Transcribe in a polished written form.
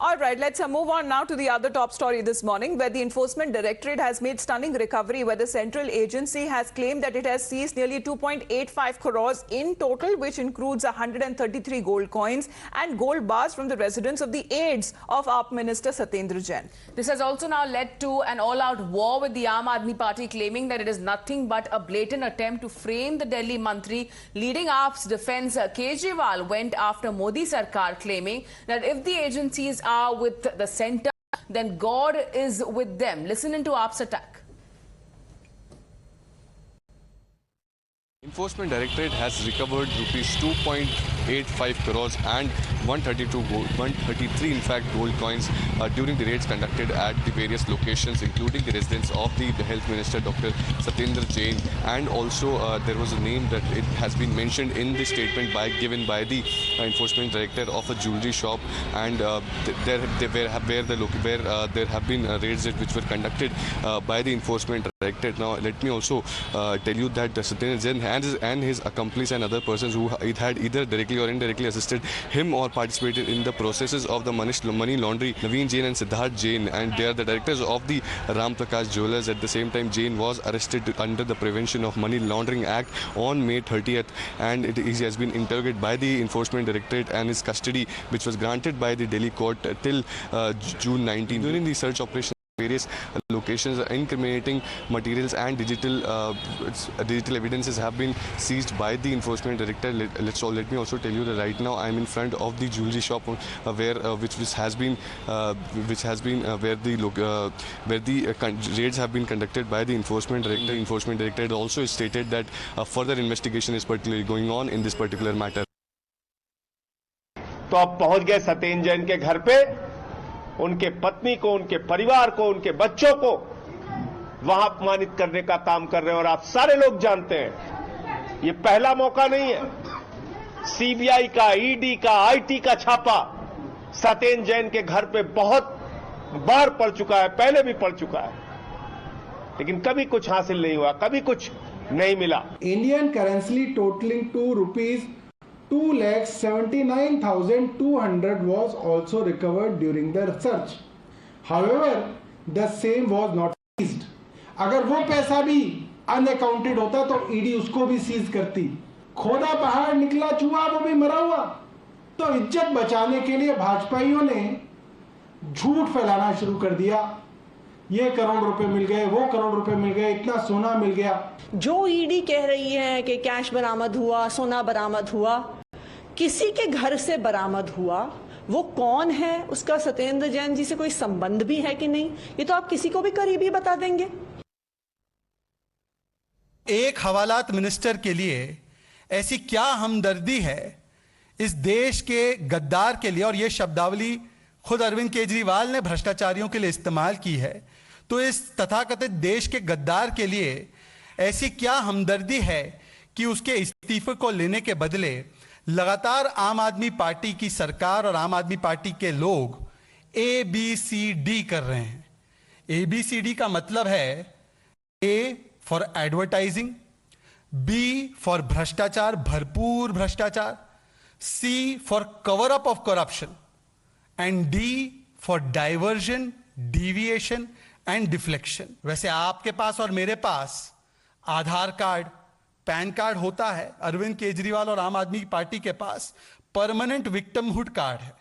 All right, let's move on now to the other top story this morning, where the Enforcement Directorate has made stunning recovery, where the central agency has claimed that it has seized nearly 2.85 crores in total, which includes 133 gold coins and gold bars from the residence of the aides of AAP Minister Satyendra Jain. This has also now led to an all-out war with the Aam Aadmi Party, claiming that it is nothing but a blatant attempt to frame the Delhi Mantri. Leading AAP's defence, Kejriwal went after Modi Sarkar, claiming that if the agencies are with the centre, then God is with them. Listen into AAP's attack. Enforcement Directorate has recovered rupees 2.85 crores and 133 in fact gold coins during the raids conducted at the various locations, including the residence of the Health Minister Dr. Satyendra Jain, and also there was a name that it has been mentioned in the statement given by the Enforcement Director of a jewelry shop, and there have been raids which were conducted by the Enforcement Directorate. Now let me also tell you that Satyendra Jain and his accomplice and other persons who had either directly or indirectly assisted him or participated in the processes of the money laundering, Naveen Jain and Siddharth Jain, and they are the directors of the Ram Prakash Jewellers. At the same time, Jain was arrested under the Prevention of Money Laundering Act on May 30th, and he has been interrogated by the Enforcement Directorate, and his custody, which was granted by the Delhi court till June 19. During the search operation, various locations, incriminating materials and digital evidences have been seized by the Enforcement Director. Let me also tell you that right now I am in front of the jewelry shop where the raids have been conducted by the Enforcement Director. Enforcement Director also stated that further investigation is particularly going on in this particular matter. तो अब पहुंच गए सत्येंद्र जैन के घर पे, उनके पत्नी को, उनके परिवार को, उनके बच्चों को वहां अपमानित करने का काम कर रहे हैं। और आप सारे लोग जानते हैं ये पहला मौका नहीं है। सीबीआई का, ईडी का, आईटी का छापा सत्येंद्र जैन के घर पे बहुत बार पड़ चुका है, पहले भी पड़ चुका है, लेकिन कभी कुछ हासिल नहीं हुआ, कभी कुछ नहीं मिला। Indian currency totalling to rupees 2,79,200 was also recovered during the search. However, the same was not seized. अगर वो पैसा भी अनअकाउंटेड होता तो ईडी उसको भी सीज करती। खोदा पहाड़ निकला चूहा, वो भी मरा हुआ। तो इज्जत बचाने के लिए भाजपाइयों ने झूठ फैलाना शुरू कर दिया। ये करोड़ रुपए मिल गए, वो करोड़ रुपए मिल गए, इतना सोना मिल गया। जो ईडी कह रही है कि कैश बरामद हुआ, सोना बरामद हुआ, किसी के घर से बरामद हुआ, वो कौन है, उसका सत्येंद्र जैन जी से कोई संबंध भी है कि नहीं, ये तो आप किसी को भी करीबी बता देंगे। एक हवालात मिनिस्टर के लिए ऐसी क्या हमदर्दी है इस देश के गद्दार के लिए, और यह शब्दावली खुद अरविंद केजरीवाल ने भ्रष्टाचारियों के लिए इस्तेमाल की है, तो इस तथाकथित देश के गद्दार के लिए ऐसी क्या हमदर्दी है कि उसके इस्तीफे को लेने के बदले लगातार आम आदमी पार्टी की सरकार और आम आदमी पार्टी के लोग ABCD कर रहे हैं। ABCD का मतलब है A for advertising, B for भ्रष्टाचार, भरपूर भ्रष्टाचार, C for cover up of corruption, and D for diversion, deviation and deflection. वैसे आपके पास और मेरे पास आधार कार्ड, पैन कार्ड होता है, अरविंद केजरीवाल और आम आदमी पार्टी के पास परमानेंट विक्टिमहुड कार्ड है।